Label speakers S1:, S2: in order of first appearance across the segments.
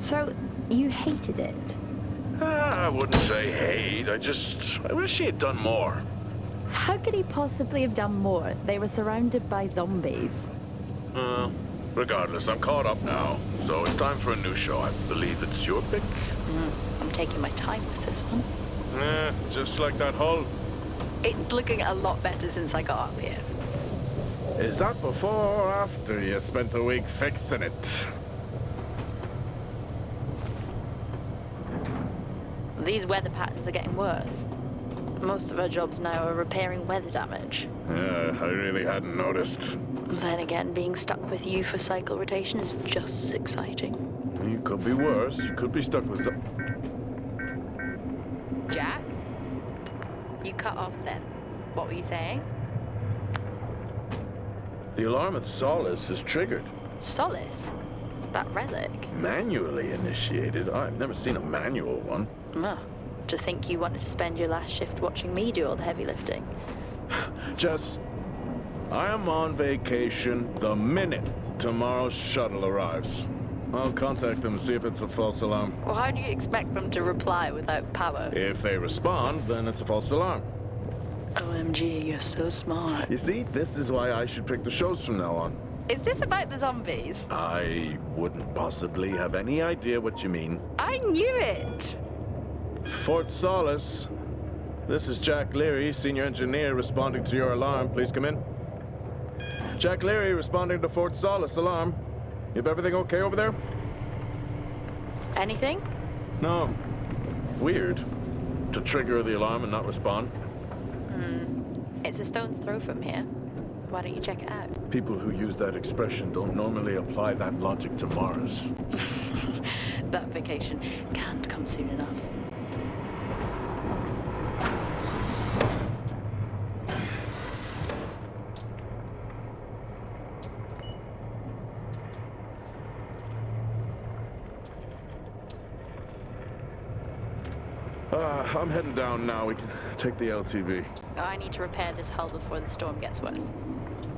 S1: So, you hated it?
S2: I wouldn't say hate. I wish he had done more.
S1: How could he possibly have done more? They were surrounded by zombies.
S2: Regardless, I'm caught up now. So it's time for a new show. I believe it's your pick.
S1: I'm taking my time with this one.
S2: Just like that hull.
S1: It's looking a lot better since I got up here.
S3: Is that before or after you spent a week fixing it?
S1: These weather patterns are getting worse. Most of our jobs now are repairing weather damage.
S3: Yeah, I really hadn't noticed.
S1: Then again, being stuck with you for cycle rotation is just as exciting.
S3: You could be worse. You could be stuck with some...
S1: Jack? You cut off then. What were you saying?
S3: The alarm at Solis is triggered.
S1: Solis? That relic?
S3: Manually initiated? I've never seen a manual one.
S1: To think you wanted to spend your last shift watching me do all the heavy lifting.
S3: Jess, I am on vacation the minute tomorrow's shuttle arrives. I'll contact them and see if it's a false alarm.
S1: Well, how do you expect them to reply without power?
S3: If they respond, then it's a false alarm.
S1: OMG, you're so smart.
S3: You see, this is why I should pick the shows from now on.
S1: Is this about the zombies?
S3: I wouldn't possibly have any idea what you mean.
S1: I knew it!
S3: Fort Solis. This is Jack Leary, senior engineer, responding to your alarm. Please come in. Jack Leary, responding to Fort Solis alarm. You have everything okay over there?
S1: Anything?
S3: No. Weird. To trigger the alarm and not respond.
S1: It's a stone's throw from here. Why don't you check it out?
S3: People who use that expression don't normally apply that logic to Mars.
S1: That vacation can't come soon enough.
S3: I'm heading down now. We can take the LTV.
S1: I need to repair this hull before the storm gets worse.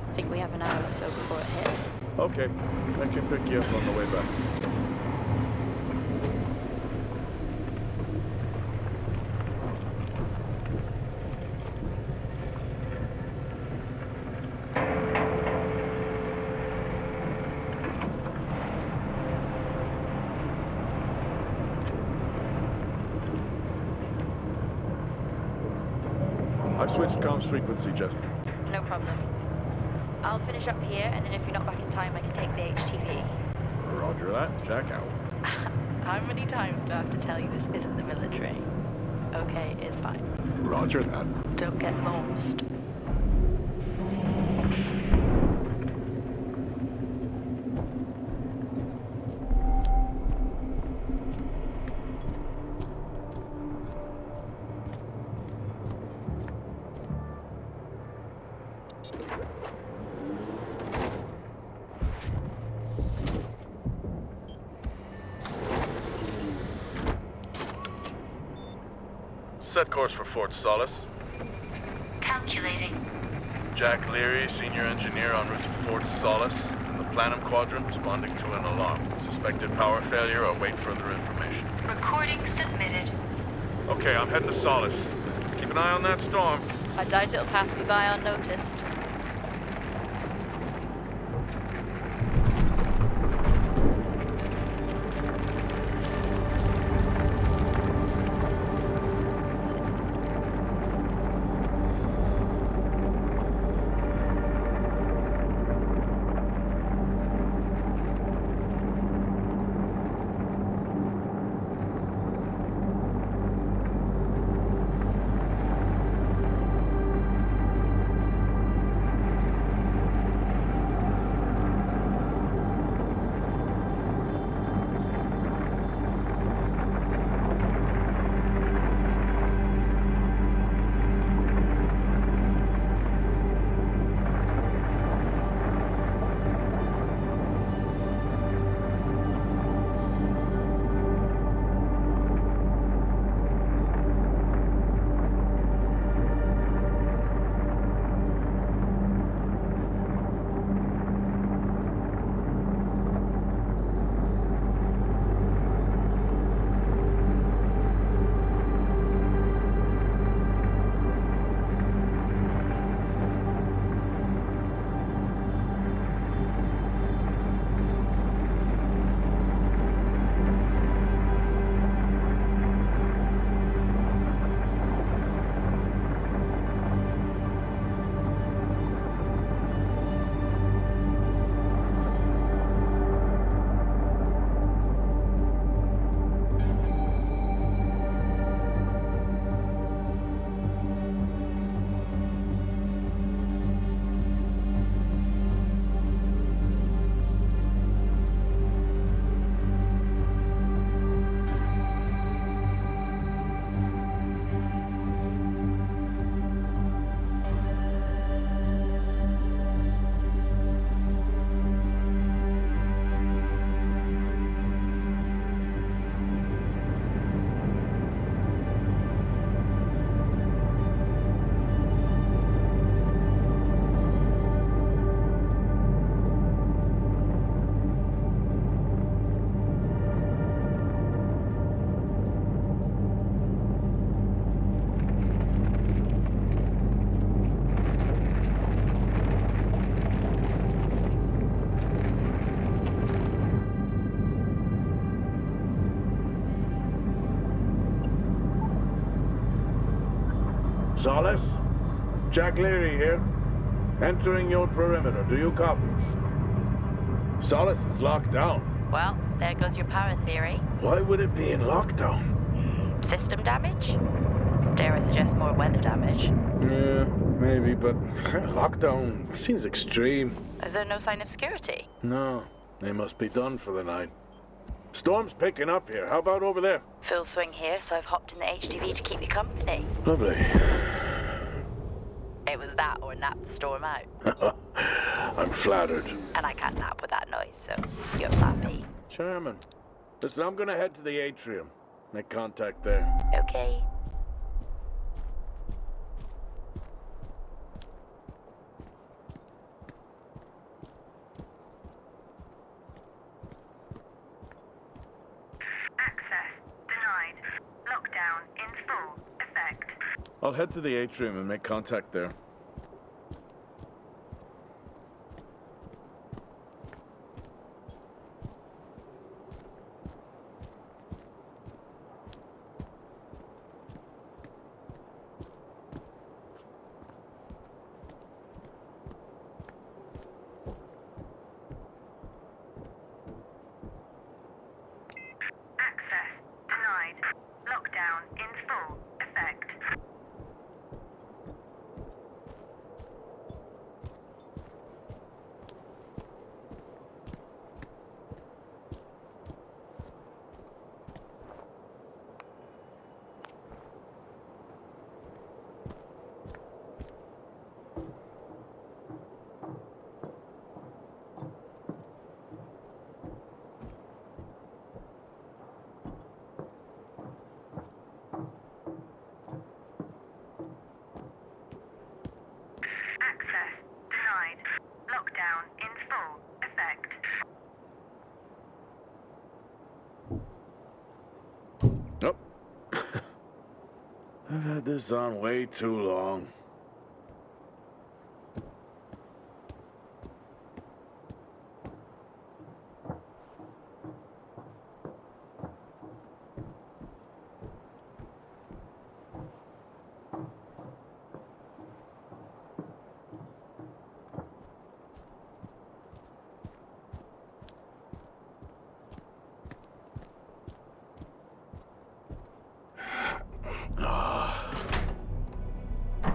S1: I think we have an hour or so before it hits.
S3: Okay, I can pick you up on the way back. I've switched comms frequency, Jess.
S1: No problem. I'll finish up here, and then if you're not back in time, I can take the HTV.
S3: Roger that. Jack out.
S1: How many times do I have to tell you this isn't the military? Okay, it's fine.
S3: Roger that.
S1: Don't get lost.
S3: Set course for Fort Solis.
S4: Calculating.
S3: Jack Leary, senior engineer en route to Fort Solis, in the Planum Quadrant, responding to an alarm. Suspected power failure. Await further information.
S4: Recording submitted.
S3: Okay, I'm heading to Solis. Keep an eye on that storm.
S1: I doubt it'll pass me by unnoticed.
S3: Solis? Jack Leary here. Entering your perimeter. Do you copy? Solis is locked down.
S1: Well, there goes your power theory.
S3: Why would it be in lockdown?
S1: System damage? Dare I suggest more weather damage?
S3: Yeah, maybe, but lockdown seems extreme.
S1: Is there no sign of security?
S3: No, they must be done for the night. Storm's picking up here. How about over there?
S1: Full swing here, so I've hopped in the HTV to keep you company.
S3: Lovely.
S1: It was that or nap the storm out.
S3: I'm flattered.
S1: And I can't nap with that noise, so you're happy.
S3: Chairman. Listen, I'm gonna head to the atrium. Make contact there.
S1: Okay.
S4: Access denied. Lockdown in full effect.
S3: I'll head to the atrium and make contact there.
S4: Access denied. Lockdown in full effect. Access denied. Lockdown in full effect.
S3: Nope. I've had this on way too long.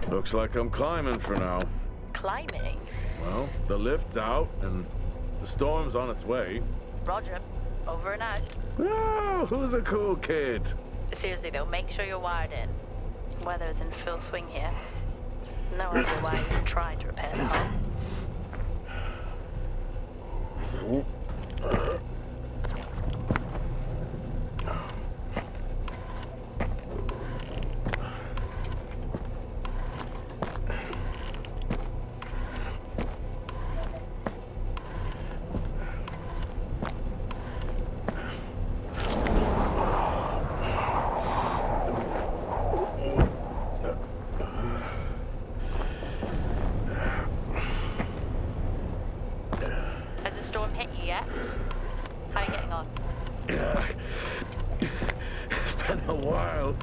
S3: Looks like I'm climbing for now.
S1: Climbing?
S3: Well, the lift's out and the storm's on its way.
S1: Roger. Over and out.
S3: Oh, who's a cool kid?
S1: Seriously though, make sure you're wired in. Weather's in full swing here. No idea why you tried to repair the home. Has the storm hit you yet? How are you getting on?
S3: It's been a while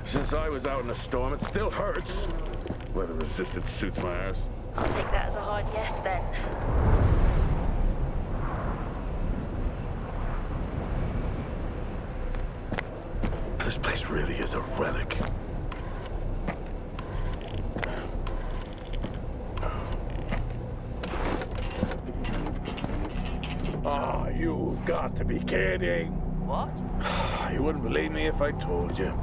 S3: since I was out in a storm. It still hurts. Weather resistance suits my arse.
S1: I'll take that as a hard yes then.
S3: This place really is a relic. Ah, you've got to be kidding.
S1: What?
S3: You wouldn't believe me if I told you.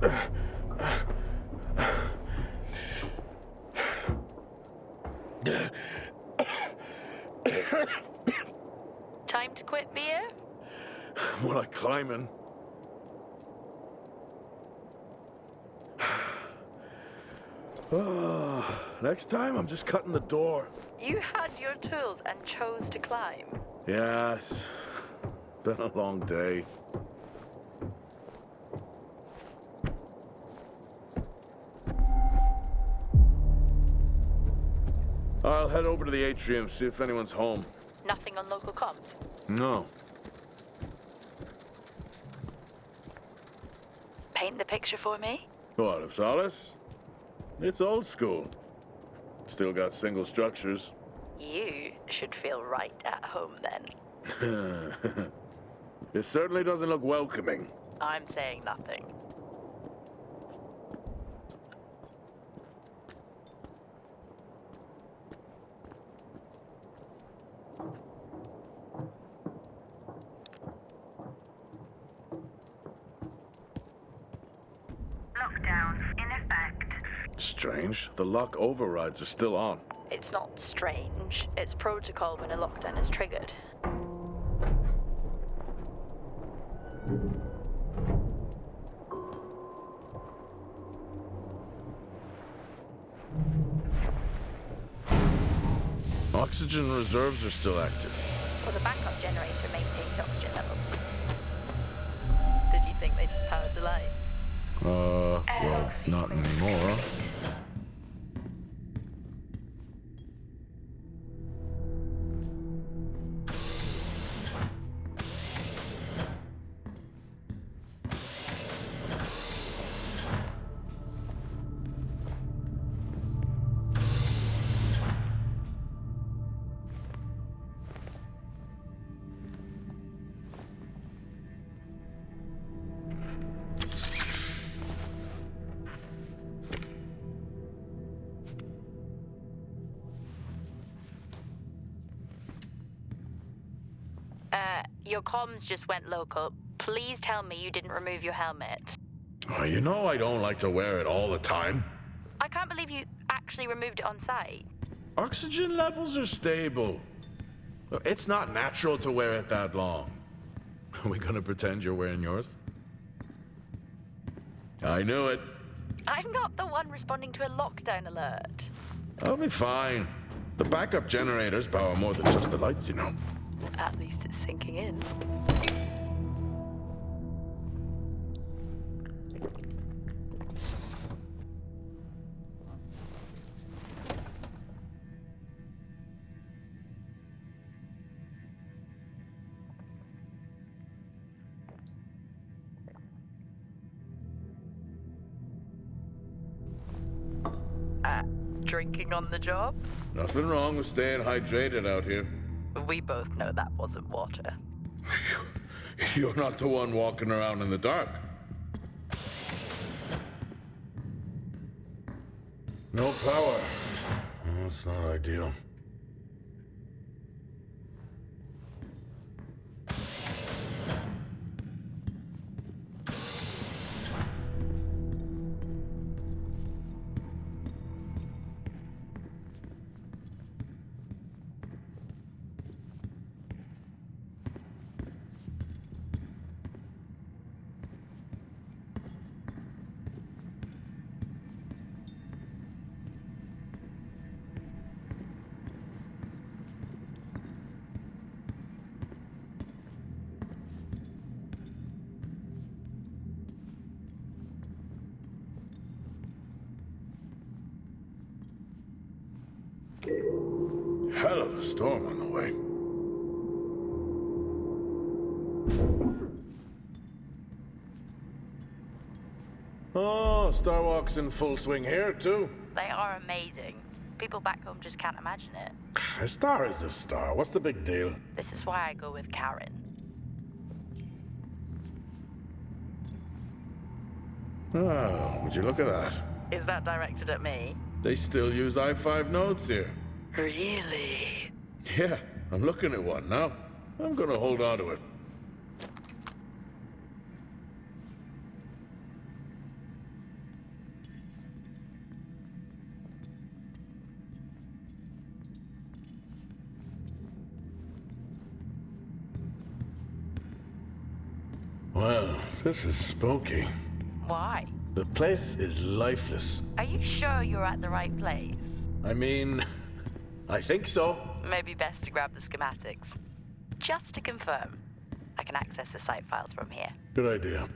S1: Time to quit beer?
S3: More like climbing. Next time, I'm just cutting the door.
S1: You had your tools and chose to climb.
S3: Yes. Been a long day. I'll head over to the atrium, see if anyone's home.
S1: Nothing on local comms?
S3: No.
S1: Paint the picture for me?
S3: What, of Solis? It's old school. Still got single structures.
S1: You should feel right at home then.
S3: It certainly doesn't look welcoming.
S1: I'm saying nothing.
S4: Lockdown in effect.
S3: Strange. The lock overrides are still on.
S1: It's not strange. It's protocol when a lockdown is triggered.
S3: Oxygen reserves are still active.
S1: Well, the backup generator maintains oxygen levels. Did you think they just powered the lights?
S3: Well, not anymore.
S1: Your comms just went local. Please tell me you didn't remove your helmet.
S3: Oh, you know I don't like to wear it all the time.
S1: I can't believe you actually removed it on site.
S3: Oxygen levels are stable. It's not natural to wear it that long. Are we gonna pretend you're wearing yours? I knew it.
S1: I'm not the one responding to a lockdown alert.
S3: I'll be fine. The backup generators power more than just the lights, you know.
S1: At least it's sinking in. Drinking on the job?
S3: Nothing wrong with staying hydrated out here.
S1: We both know that wasn't water.
S3: You're not the one walking around in the dark. No power. That's not ideal. Hell of a storm on the way. Oh, Starwalk's in full swing here, too.
S1: They are amazing. People back home just can't imagine it.
S3: A star is a star. What's the big deal?
S1: This is why I go with Karen.
S3: Oh, would you look at that?
S1: Is that directed at me?
S3: They still use i5 nodes here.
S1: Really?
S3: Yeah, I'm looking at one now. I'm gonna hold on to it. Well, this is spooky.
S1: Why?
S3: The place is lifeless.
S1: Are you sure you're at the right place?
S3: I mean, I think so.
S1: Maybe best to grab the schematics. Just to confirm, I can access the site files from here.
S3: Good idea.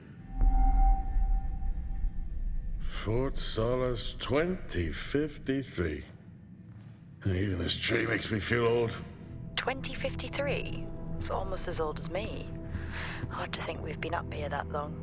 S3: Fort Solis 2053. Even this tree makes me feel old.
S1: 2053? It's almost as old as me. Hard to think we've been up here that long.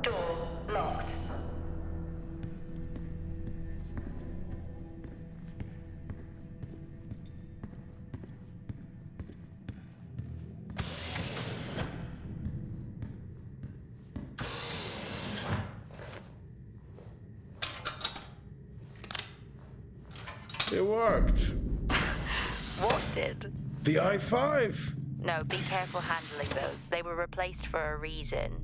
S4: Door locked.
S3: It worked.
S1: What did?
S3: The I-5.
S1: No, be careful handling those. They were replaced for a reason.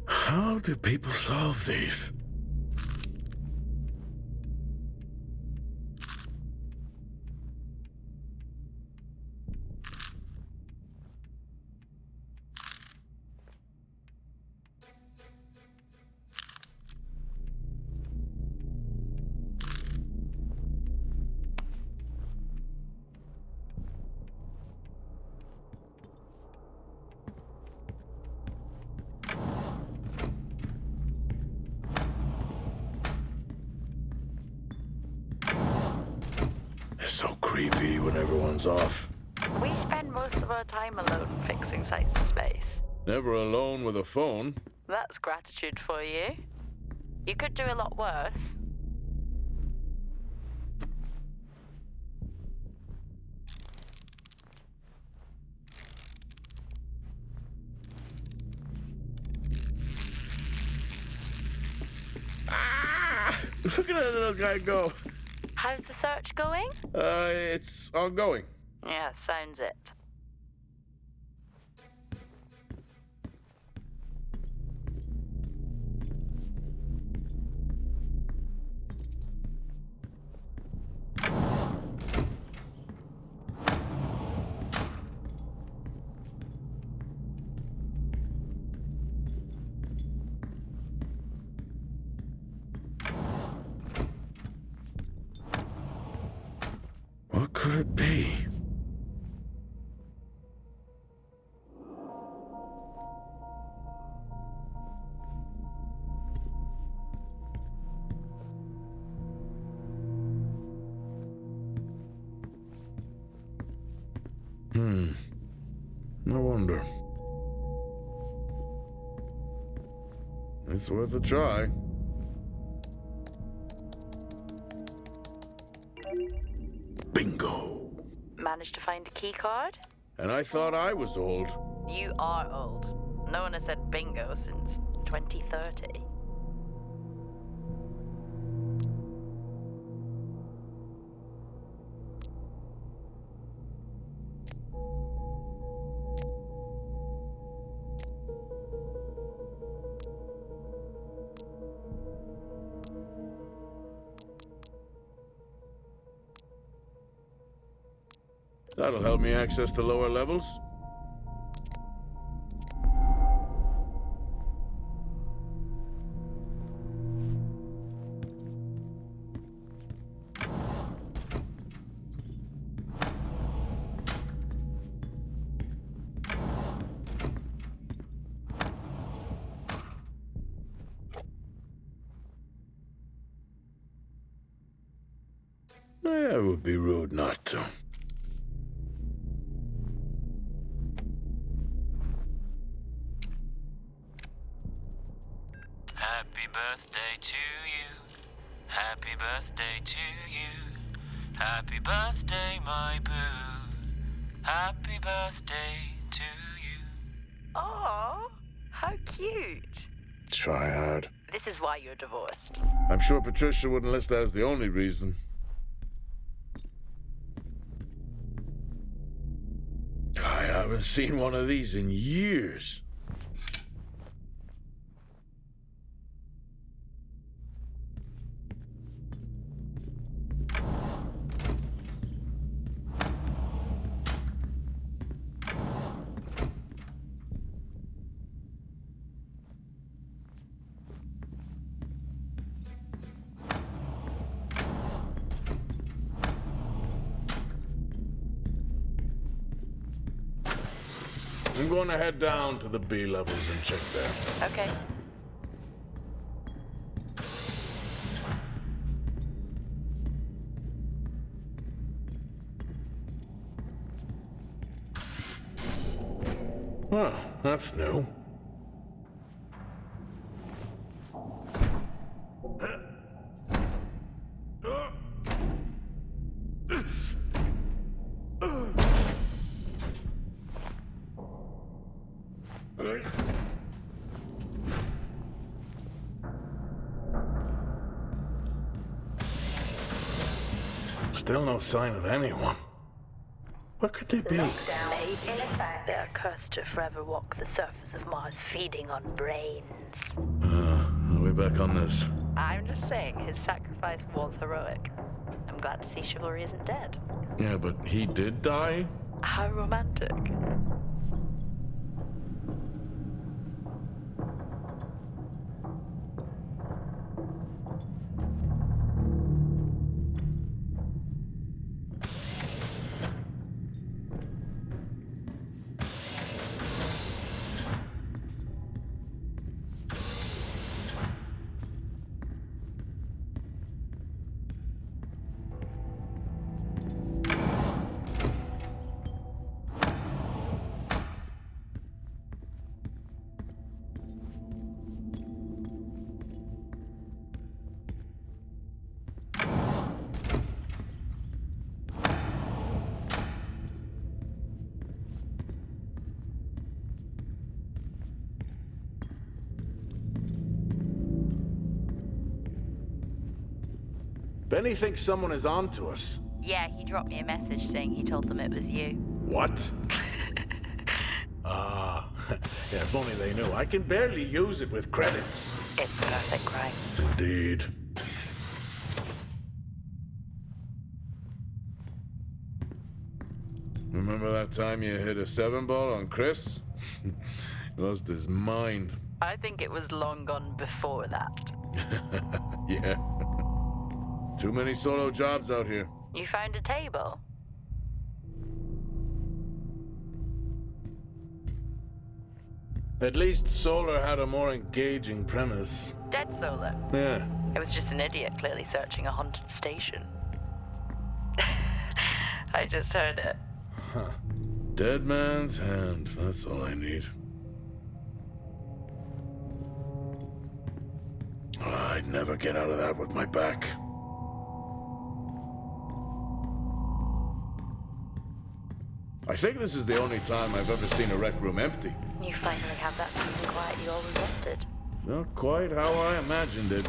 S3: How do people solve these? It's so creepy when everyone's off.
S1: We spend most of our time alone fixing sites in space.
S3: Never alone with a phone.
S1: That's gratitude for you. You could do a lot worse.
S3: Look at that little guy go.
S1: How's the search going?
S3: It's ongoing.
S1: Yeah, sounds it.
S3: What could it be? No wonder. It's worth a try. Bingo!
S1: Managed to find a key card?
S3: And I thought I was old.
S1: You are old. No one has said bingo since 2030.
S3: That'll help me access the lower levels. It would be rude not to.
S5: birthday to you. Happy birthday to you. Happy birthday, my boo. Happy birthday to you.
S1: Oh, how cute.
S3: Try hard.
S1: This is why you're divorced.
S3: I'm sure Patricia wouldn't list that as the only reason. I haven't seen one of these in years. I'm going to head down to the B levels and check there.
S1: Okay.
S3: Well, that's new. Still no sign of anyone. Where could they be?
S1: Maybe they're cursed to forever walk the surface of Mars feeding on brains.
S3: Are we back on this?
S1: I'm just saying his sacrifice was heroic. I'm glad to see chivalry isn't dead.
S3: Yeah, but he did die?
S1: How romantic.
S3: Benny thinks someone is on to us.
S1: Yeah, he dropped me a message saying he told them it was you.
S3: What? Ah, yeah, if only they knew. I can barely use it with credits.
S1: It's perfect, right?
S3: Indeed. Remember that time you hit a 7-ball on Chris? He lost his mind.
S1: I think it was long gone before that.
S3: Yeah. Too many solo jobs out here.
S1: You found a table?
S3: At least Solar had a more engaging premise.
S1: Dead Solar.
S3: Yeah.
S1: It was just an idiot clearly searching a haunted station. I just heard it.
S3: Huh. Dead man's hand. That's all I need. I'd never get out of that with my back. I think this is the only time I've ever seen a rec room empty.
S1: You finally have that peace and quiet you always wanted.
S3: Not quite how I imagined it.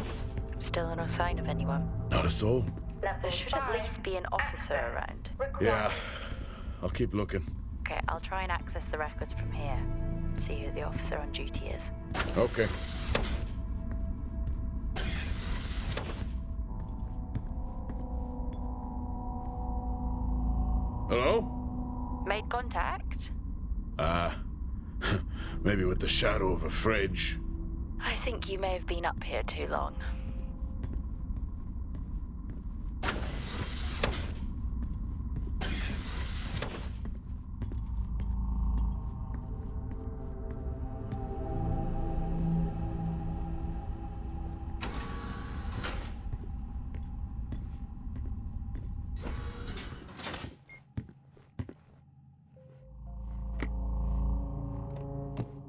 S1: Still no sign of anyone.
S3: Not a soul.
S1: There should at least be an officer around.
S3: Yeah. I'll keep looking.
S1: Okay, I'll try and access the records from here. See who the officer on duty is.
S3: Okay. Hello?
S1: Made contact?
S3: Maybe with the shadow of a fridge.
S1: I think you may have been up here too long.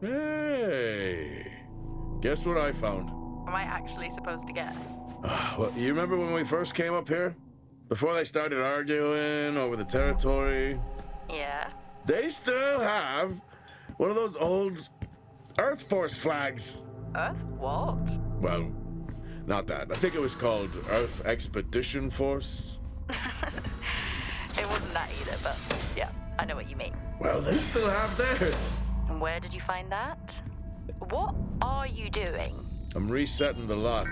S3: Hey, guess what I found?
S1: I might actually supposed to get?
S3: Well, you remember when we first came up here? Before they started arguing over the territory?
S1: Yeah.
S3: They still have one of those old Earth Force flags.
S1: Earth what?
S3: Well, not that. I think it was called Earth Expedition Force.
S1: It wasn't that either, but yeah, I know what you mean.
S3: Well, they still have theirs.
S1: And where did you find that? What are you doing?
S3: I'm resetting the lock.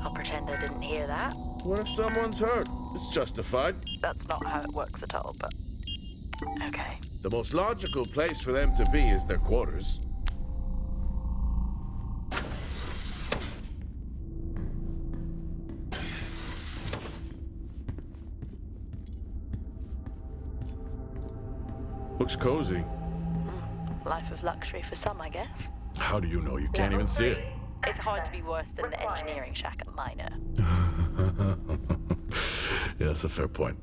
S1: I'll pretend I didn't hear that.
S3: What if someone's hurt? It's justified.
S1: That's not how it works at all, but okay.
S3: The most logical place for them to be is their quarters. Looks cozy.
S1: Life of luxury for some, I guess.
S3: How do you know? You can't even see it.
S1: It's hard to be worse than the engineering shack at Minor.
S3: Yeah, that's a fair point.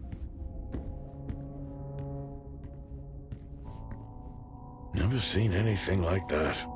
S3: Never seen anything like that.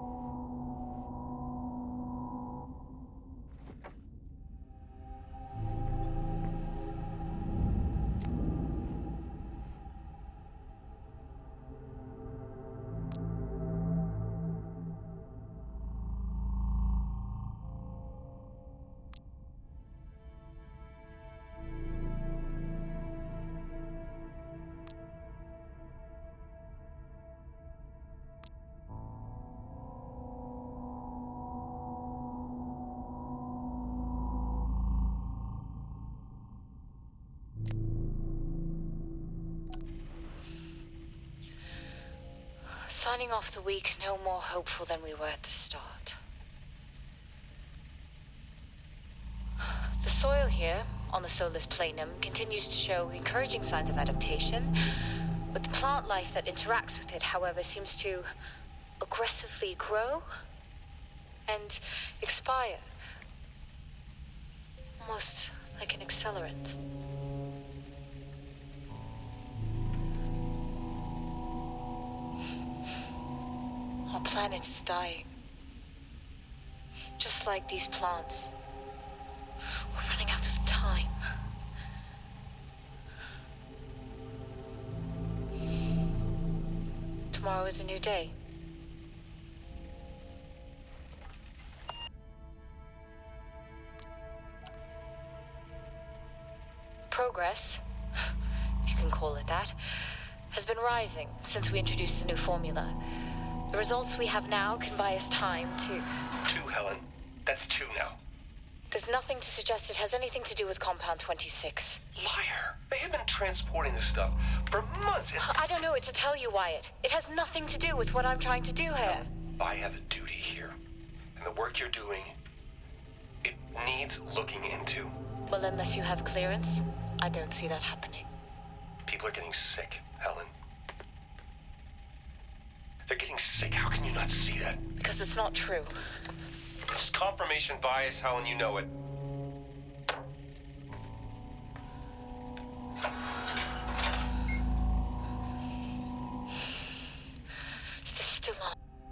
S6: Signing off the week no more hopeful than we were at the start. The soil here, on the Solis Planum, continues to show encouraging signs of adaptation, but the plant life that interacts with it, however, seems to aggressively grow and expire. Almost like an accelerant. Our planet is dying. Just like these plants. We're running out of time. Tomorrow is a new day. Progress, if you can call it that, has been rising since we introduced the new formula. The results we have now can buy us time to...
S7: 2, Helen. That's 2 now.
S6: There's nothing to suggest it has anything to do with Compound 26.
S7: Liar. They have been transporting this stuff for months.
S6: I don't know what to tell you, Wyatt. It has nothing to do with what I'm trying to do here.
S7: I have a duty here. And the work you're doing, it needs looking into.
S6: Well, unless you have clearance, I don't see that happening.
S7: People are getting sick, Helen. They're getting sick. How can you not see that?
S6: Because it's not true.
S7: This is confirmation bias, Helen. You know it.